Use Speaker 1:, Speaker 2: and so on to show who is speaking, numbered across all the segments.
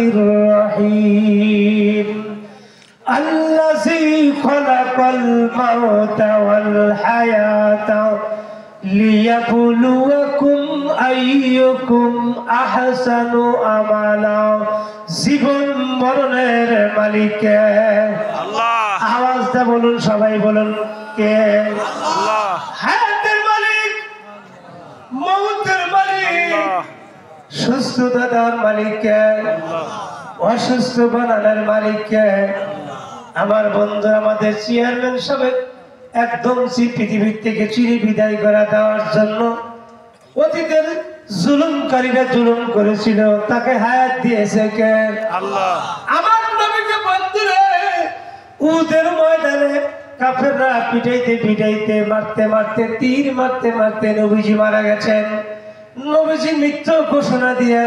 Speaker 1: الرحيم الذي خلق الموت والحياة ليبلوكم أيكم أحسن عملا জীবন মরণের মালিক কে? আল্লাহ। আওয়াজটা বলুন, সবাই বলুন, কে? আল্লাহ। হায়াতের মালিক, মৌতের মালিক, সুস্থতা দেওয়ার মালিক কে? অসুস্থ বানানোর মালিক কে? আমার বন্ধু, আমাদের চেয়ারম্যান সাহেব একদম পৃথিবীর থেকে চিরে বিদায় করে দেওয়ার জন্য অতীতের জুলুমকারীরা জুলুম করেছিল, তাকে হায়াত দিয়েছে কে? আল্লাহ। আমার নবীকে বন্ধুরে উহুদের ময়দানে কাফেররা পিটাইতে পিটাইতে, মারতে মারতে, তীর মারতে মারতে নবীজি মারা গেছেন। নবীজি মৃত্যু ঘোষণা দিয়া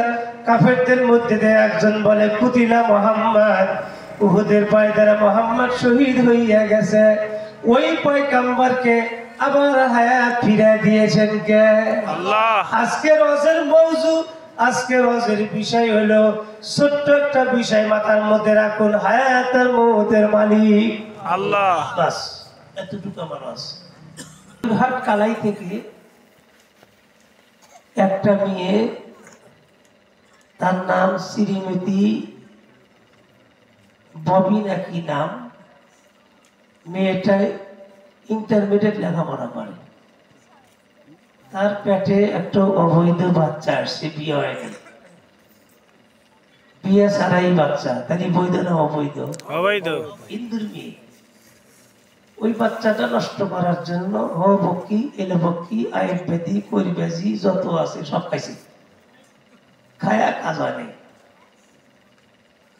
Speaker 1: কাফেরদের মধ্যে দিয়ে একজন বলে, কুতিলা মুহাম্মদ, উহুদের ময়দানে মুহাম্মদ শহীদ হইয়া গেছে। ওই পয়গম্বরকে আবার হায়াত ফিরে দিয়েছেন কে? আল্লাহ। আজকে রোজের মওযু, আজকে রোজের বিষয় হলো ছোট্ট একটা বিষয় মাথার মধ্যে রাখুন, হায়াত আর মওতের মালিক আল্লাহ। বাস এতটুকু আমার আছে। হাট কালাই থেকে একটা মেয়ে, তার নাম শ্রীমতী ববি নাকি নাম, মেয়েটা ইন্টারমিডিয়েট লেখাপড়া করে। তার পেটে একটা অবৈধ বাচ্চা আসছে, বিয়ে হয়নি, বিয়ে ছাড়াই বাচ্চা, তাই বৈধ না অবৈধ? অবৈধ। হিন্দুর মেয়ে। ওই বাচ্চাটা নষ্ট করার জন্য হবকি, এলবকি, আয়ুর্বেদিক, পরিবেশি যত আছে সব খাইছে, খায়া কাজ হয় নাই।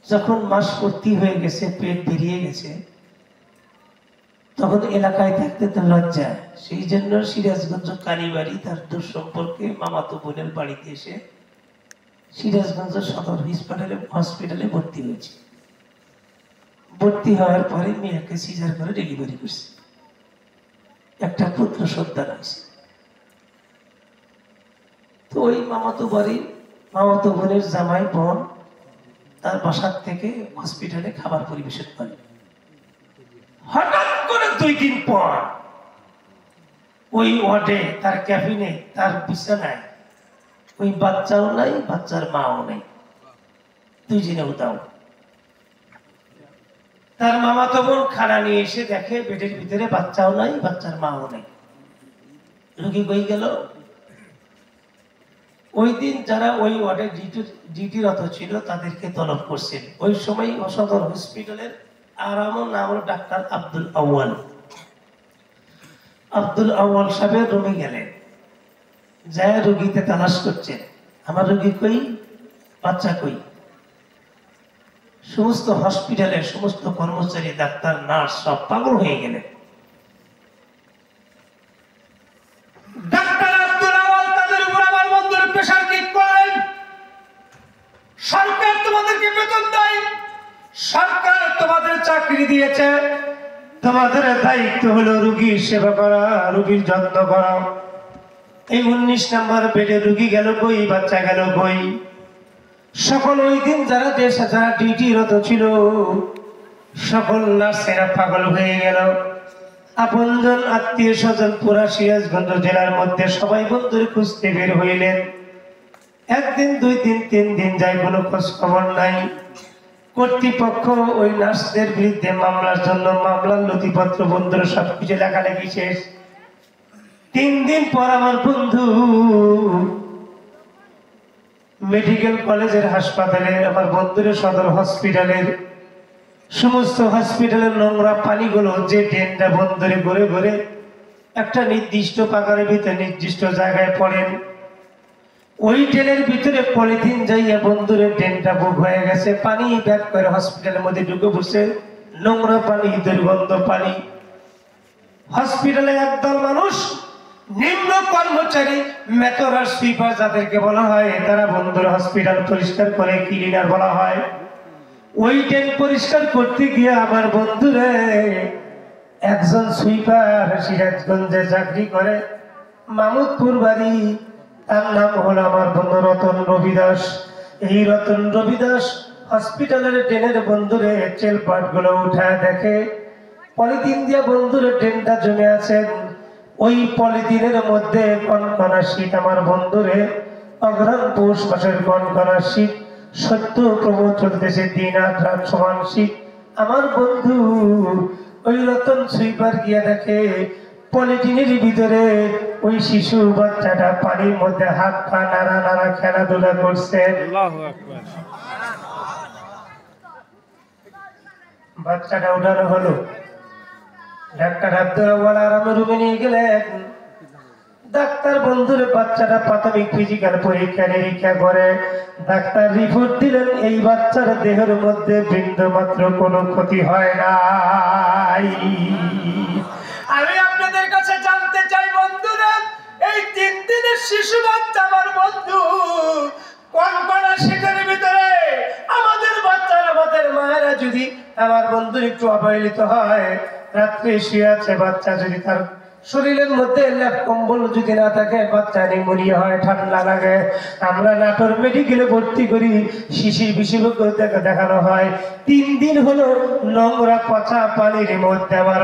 Speaker 1: যখন মাস ভর্তি হয়ে গেছে, পেট বেরিয়ে গেছে, তখন এলাকায় থাকতে তো লজ্জা, সেই জন্য সিরাজগঞ্জ কালীবাড়ি তার দূর সম্পর্কে মামাতো বোনের বাড়িতে এসে সিরাজগঞ্জ সদর হসপিটালে ভর্তি হয়েছে। ভর্তি হওয়ার পরে মেয়েকে সিজার করে ডেলিভারি করছে, একটা পুত্র সন্তান আছে। তো ওই মামাতো বাড়ির মামাতো বোনের জামাই বোন তার বাসার থেকে হসপিটালে খাবার পরিবেশন করে। হঠাৎ করে 2 দিন পর ওই ওয়ার্ডে, তার ক্যাবিনে, তার বিছানায় ওই বাচ্চাও নাই, বাচ্চার মাও নাই, দুইজনে উদাও। তার মামাতো বোন খানা নিয়ে এসে দেখে বেডের ভিতরে বাচ্চাও নাই, বাচ্চার মাও নাই। রোগী কই গেল? ওই দিন যারা ওই ওয়ার্ডে ডিউটিরত ছিল তাদেরকে তলব করছেন। ওই সময় সদর হসপিটালের আরামও নাম হলো ডাক্তার আব্দুল আউয়াল। আব্দুল আউয়াল সাহেব রুমে গেলেন, যায় রোগীতে তালাশ করছেন, আমার রোগী কই, বাচ্চা কই। সমস্ত হসপিটালের সমস্ত কর্মচারী, ডাক্তার, নার্স সব পাগল হয়ে গেলেন। ডাক্তার আব্দুল আউয়াল তাদের উপর আমার বন্ধুর প্রেসার কিক করেন। সরকার তোমাদেরকে বেতন দেয়, সরকার তোমাদের চাকরি দিয়েছে, তোমাদের দায়িত্ব হলো রোগীর সেবা করা, রোগীর যত্ন করা। এই 19 নম্বর বেডে রোগী গেল কই, বাচ্চা গেল কই? সকল ওই দিন যারা ডিউটিরত ছিল সকল নার্সেরা পাগল হয়ে গেল। আপনজন, আত্মীয় স্বজন পুরা সিরাজগঞ্জ জেলার মধ্যে সবাই বন্ধুর খুঁজতে বের হইলেন। 1 দিন, 2 দিন, 3 দিন যায়, কোনো খোঁজ খবর নাই। কর্তৃপক্ষ ওই নার্সদের বিরুদ্ধে মামলার জন্য মামলার নথিপত্র বন্ধুর সবকিছু লেখালেখি শেষ। 3 দিন পর আমার বন্ধু মেডিকেল কলেজের হাসপাতালে, আমার বন্ধুর সদর হসপিটালের সমস্ত হসপিটালের নোংরা পানিগুলো যে ড্রেনটা বন্ধুরে ঘুরে ঘুরে একটা নির্দিষ্ট পাকারের ভিতরে নির্দিষ্ট জায়গায় পড়েন, ওই ড্রেনের ভিতরে পলিথিন যাইয়া বন্ধুরের ড্রেনটা বুক হয়ে গেছে। পানি ব্যাক করে হসপিটালের মধ্যে ঢুকে বসে, নোংরা পানি, দুর্গন্ধ পানি। হসপিটালে একদল মানুষ, নিম্ন কর্মচারী, মেথর আর সুইপার যাদেরকে বলা হয়, তারা বন্ধুর হসপিটাল পরিষ্কার করে, ক্লিনার বলা হয়। ওই ড্রেন পরিষ্কার করতে গিয়ে আমার বন্ধুরে একজন সুইপার, সিরাজগঞ্জে চাকরি করে, মামুদপুর বাড়ি, তার নাম হলো আমার বন্ধু রতন রবি দাস। এই রতন রবিদাস হসপিটালের ট্রেনের বন্ধুরে চেলপাট গুলো উঠায় দেখে পলিথিন দিয়া বন্ধুরে ট্রেনটা জমে আছেন। ওই পলিথিনের মধ্যে কনকনা শীত আমার বন্ধুরে, অগ্রহায়ণ পৌষ মাসের কনকনা শীত, সত্য প্রবল চলতেছে, দিন আর রাত সমান শীত। আমার বন্ধু ওই রতন সুইপার গিয়া দেখে পলিথিনের ভিতরে ওই শিশু বাচ্চাটা পানির মধ্যে হাত পা নাড়া নাড়া খেলাধুলা করছে। বাচ্চাটা উঠানো হলো, ডাক্তার আব্দুল আরামের রুমে নিয়ে গেলেন। ডাক্তার বন্ধুরে বাচ্চাটা প্রাথমিক ফিজিক্যাল পরীক্ষা নিরীক্ষা করে ডাক্তার রিপোর্ট দিলেন এই বাচ্চার দেহের মধ্যে বিন্দু মাত্র কোনো ক্ষতি হয় নাই। আমি আপনাদের কাছে জানতে চাই বন্ধুরা, এই 3 দিনের শিশু বাচ্চা আমার বন্ধু কনকনা শীতের ভিতরে আমাদের বাচ্চারা, আমাদের মায়েরা যদি আমার বন্ধু একটু অবহেলিত হয়, রাত্রে শুয়ে আছে, বাচ্চা যদি তার শরীরের মধ্যে লেপ কম্বল যদি না থাকে, বাচ্চা নিউমোনিয়া হয়, ঠান্ডা লাগে, আমরা নাটোর মেডিকেলে ভর্তি করি, শিশির বিশেষজ্ঞ দেখানো হয়। 3 দিন হলো নোংরা পচা পানির মধ্যে আমার